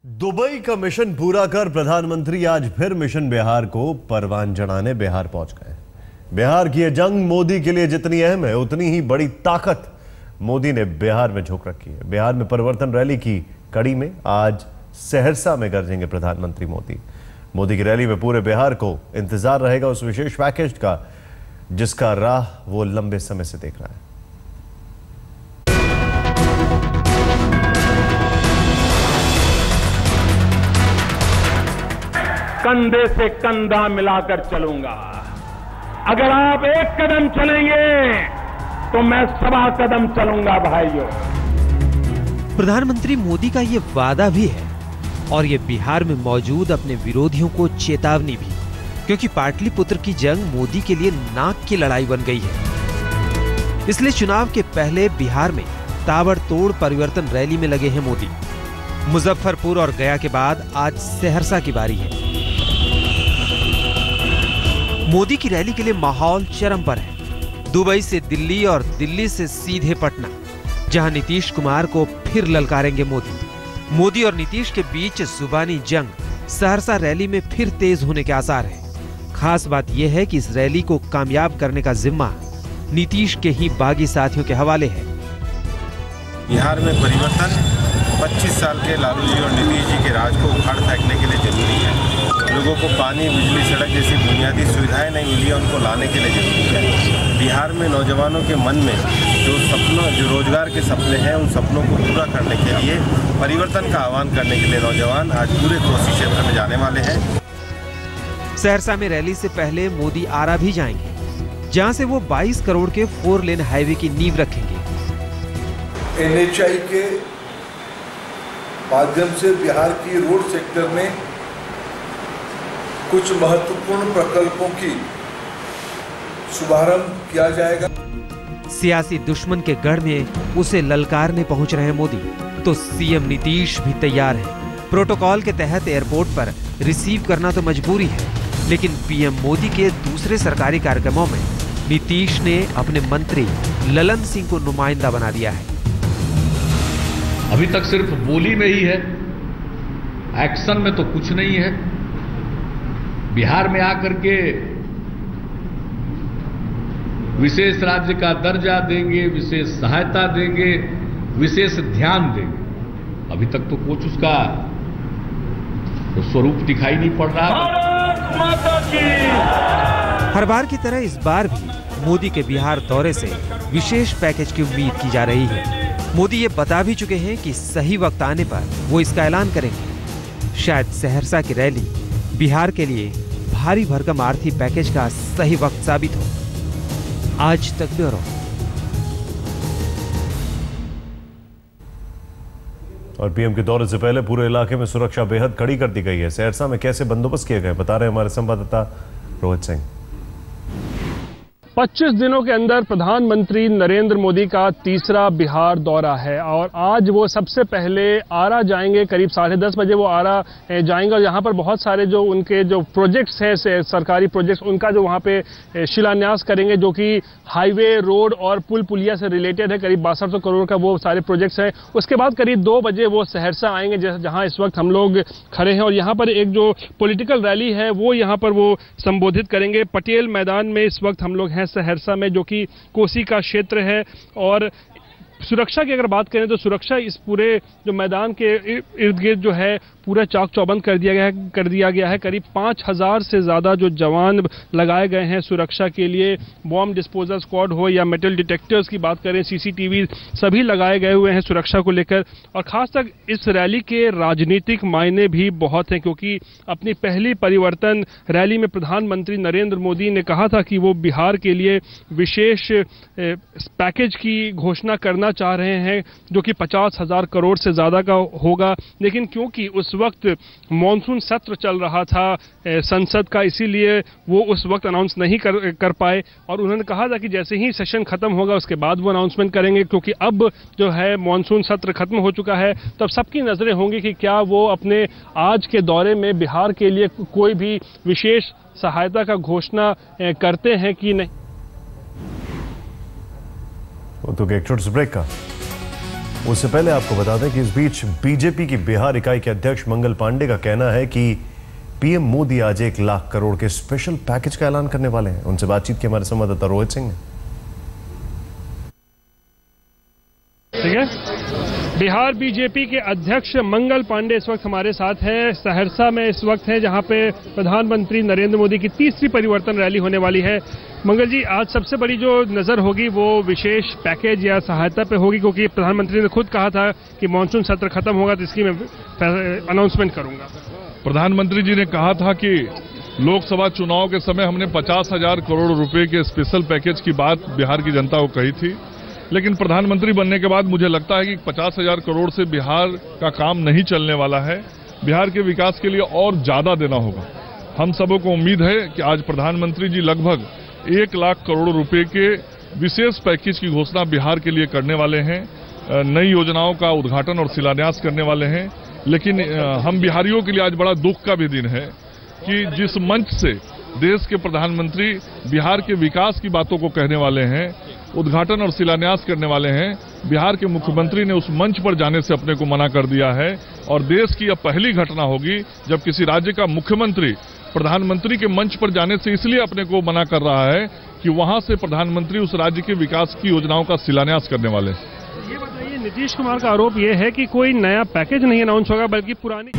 Dubai का mission पूरा कर प्रधानमंत्री आज फिर मिशन बिहार को परवान चढ़ाने बिहार पहुंच गए। बिहार की यह जंग मोदी के लिए जितनी अहम है उतनी ही बड़ी ताकत मोदी ने बिहार में झोंक रखी है। बिहार में परिवर्तन रैली की कड़ी में आज सहरसा में गरजेंगे प्रधानमंत्री मोदी की रैली में पूरे बिहार को इंतजार रहेगा उस विशेष पैकेज का जिसका राह वो लंबे समय से देख रहा है। कंधे से कंधा मिलाकर चलूंगा। अगर आप एक कदम चलेंगे तो मैं 1.25 कदम चलूंगा भाइयों। प्रधानमंत्री मोदी का ये वादा भी है और ये बिहार में मौजूद अपने विरोधियों को चेतावनी भी, क्योंकि पाटलिपुत्र की जंग मोदी के लिए नाक की लड़ाई बन गई है। इसलिए चुनाव के पहले बिहार में ताबड़तोड़ परिवर्तन रैली में लगे हैं मोदी। मुजफ्फरपुर और गया के बाद आज सहरसा की बारी है। मोदी की रैली के लिए माहौल चरम पर है। दुबई से दिल्ली और दिल्ली से सीधे पटना, जहां नीतीश कुमार को फिर ललकारेंगे मोदी और नीतीश के बीच जुबानी जंग सहरसा रैली में फिर तेज होने के आसार हैं। खास बात यह है कि इस रैली को कामयाब करने का जिम्मा नीतीश के ही बागी साथियों के हवाले है। बिहार में परिवर्तन 25 साल के लालू जी और नीतीश जी के राज को उखाड़ फेंकने के लिए जरूरी है। लोगों को पानी, बिजली, सड़क जैसी बुनियादी सुविधाएं नहीं मिली, उनको लाने के लिए जरूरी है। बिहार में नौजवानों के मन में जो रोजगार के सपने हैं उन सपनों को पूरा करने के लिए परिवर्तन का आह्वान करने के लिए नौजवान आज पूरे कोसी क्षेत्र में जाने वाले हैं। सहरसा में रैली से पहले मोदी आरा भी जाएंगे, जहां से वो 22 करोड़ के 4 लेन हाईवे की नींव रखेंगे। NHI के माध्यम से बिहार की रोड सेक्टर में कुछ महत्वपूर्ण प्रकल्पों की शुभारंभ किया जाएगा। सियासी दुश्मन के गढ़ में उसे ललकारने पहुंच रहे मोदी, तो सीएम नीतीश भी तैयार है। प्रोटोकॉल के तहत एयरपोर्ट पर रिसीव करना तो मजबूरी है, लेकिन पीएम मोदी के दूसरे सरकारी कार्यक्रमों में नीतीश ने अपने मंत्री ललन सिंह को नुमाइंदा बना दिया है। अभी तक सिर्फ बोली में ही है, एक्शन में तो कुछ नहीं है। बिहार में आकर के विशेष राज्य का दर्जा देंगे, विशेष सहायता देंगे, विशेष ध्यान देंगे, अभी तक तो कुछ उसका स्वरूप दिखाई नहीं पड़ रहा। हर बार की तरह इस बार भी मोदी के बिहार दौरे से विशेष पैकेज की उम्मीद की जा रही है। मोदी ये बता भी चुके हैं कि सही वक्त आने पर वो इसका ऐलान करेंगे। शायद सहरसा की रैली बिहार के लिए भारी भरकम आर्थिक पैकेज का सही वक्त साबित हो। आज तक ब्यूरो। और पीएम के दौरे से पहले पूरे इलाके में सुरक्षा बेहद कड़ी कर दी गई है। सहरसा में कैसे बंदोबस्त किए गए बता रहे हमारे संवाददाता रोहित सिंह। 25 दिनों के अंदर प्रधानमंत्री नरेंद्र मोदी का तीसरा बिहार दौरा है और आज वो सबसे पहले आरा जाएंगे। करीब 10:30 बजे वो आरा जाएंगे और यहाँ पर बहुत सारे जो उनके जो प्रोजेक्ट्स हैं, सरकारी प्रोजेक्ट्स, उनका जो वहाँ पे शिलान्यास करेंगे, जो कि हाईवे, रोड और पुल पुलिया से रिलेटेड है। करीब 6200 करोड़ का वो सारे प्रोजेक्ट्स हैं। उसके बाद करीब 2 बजे वो सहरसा आएंगे, जहाँ इस वक्त हम लोग खड़े हैं, और यहाँ पर एक जो पॉलिटिकल रैली है वो यहाँ पर वो संबोधित करेंगे। पटेल मैदान में इस वक्त हम लोग हैं सहरसा में, जो कि कोसी का क्षेत्र है। और सुरक्षा की अगर बात करें तो सुरक्षा इस पूरे जो मैदान के इर्द गिर्द जो है पूरा चाक चौबंद कर दिया गया है। करीब 5000 से ज़्यादा जो जवान लगाए गए हैं सुरक्षा के लिए। बॉम्ब डिस्पोजल स्क्वाड हो या मेटल डिटेक्टर्स की बात करें, CCTV सभी लगाए गए हुए हैं सुरक्षा को लेकर। और खास तक इस रैली के राजनीतिक मायने भी बहुत हैं, क्योंकि अपनी पहली परिवर्तन रैली में प्रधानमंत्री नरेंद्र मोदी ने कहा था कि वो बिहार के लिए विशेष पैकेज की घोषणा करना चाह रहे हैं, जो कि 50,000 करोड़ से ज़्यादा का होगा। लेकिन क्योंकि उस वक्त मॉनसून सत्र चल रहा था संसद का, इसीलिए वो उस वक्त अनाउंस नहीं कर पाए। और उन्होंने कहा था कि जैसे ही सेशन खत्म होगा उसके बाद वो अनाउंसमेंट करेंगे, क्योंकि अब जो है मॉनसून सत्र खत्म हो चुका है। तो अब सबकी नजरें होंगी कि क्या वो अपने आज के दौरे में बिहार के लिए कोई भी विशेष सहायता का घोषणा करते हैं कि नहीं। तो एक छोटे से ब्रेक का उससे पहले आपको बता दें कि इस बीच बीजेपी की बिहार इकाई के अध्यक्ष मंगल पांडे का कहना है कि पीएम मोदी आज 1 लाख करोड़ के स्पेशल पैकेज का ऐलान करने वाले हैं। उनसे बातचीत की हमारे संवाददाता रोहित सिंह ने। ठीक है, बिहार बीजेपी के अध्यक्ष मंगल पांडे इस वक्त हमारे साथ हैं। सहरसा में इस वक्त है जहां पे प्रधानमंत्री नरेंद्र मोदी की तीसरी परिवर्तन रैली होने वाली है। मंगल जी, आज सबसे बड़ी जो नजर होगी वो विशेष पैकेज या सहायता पे होगी, क्योंकि प्रधानमंत्री ने खुद कहा था कि मानसून सत्र खत्म होगा तो इसकी मैं अनाउंसमेंट करूंगा। प्रधानमंत्री जी ने कहा था कि लोकसभा चुनाव के समय हमने 50,000 करोड़ रुपए के स्पेशल पैकेज की बात बिहार की जनता को कही थी, लेकिन प्रधानमंत्री बनने के बाद मुझे लगता है कि 50,000 करोड़ से बिहार का काम नहीं चलने वाला है। बिहार के विकास के लिए और ज्यादा देना होगा। हम सबों को उम्मीद है कि आज प्रधानमंत्री जी लगभग 1 लाख करोड़ रुपए के विशेष पैकेज की घोषणा बिहार के लिए करने वाले हैं। नई योजनाओं का उद्घाटन और शिलान्यास करने वाले हैं। लेकिन हम बिहारियों के लिए आज बड़ा दुख का भी दिन है कि जिस मंच से देश के प्रधानमंत्री बिहार के विकास की बातों को कहने वाले हैं, उद्घाटन और शिलान्यास करने वाले हैं, बिहार के मुख्यमंत्री ने उस मंच पर जाने से अपने को मना कर दिया है। और देश की यह पहली घटना होगी जब किसी राज्य का मुख्यमंत्री प्रधानमंत्री के मंच पर जाने से इसलिए अपने को मना कर रहा है कि वहां से प्रधानमंत्री उस राज्य के विकास की योजनाओं का शिलान्यास करने वाले हैं। ये बताइए, नीतीश कुमार का आरोप ये है कि कोई नया पैकेज नहीं अनाउंस होगा बल्कि पुरानी